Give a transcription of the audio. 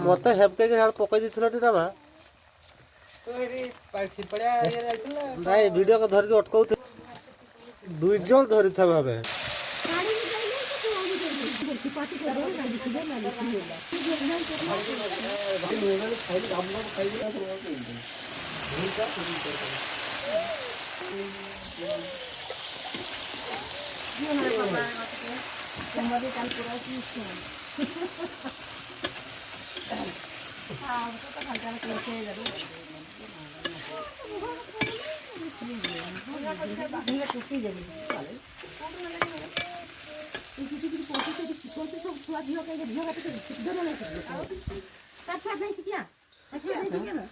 ମତେ ହେବକେ ପକେଇ ଦେଇଥିଲ ତମା ଭାଇ ଭିଡିଓ ଧରିକି ଅଟକଉଥିଲି 2 ଜଣ ଧରିଥା ଭାବେ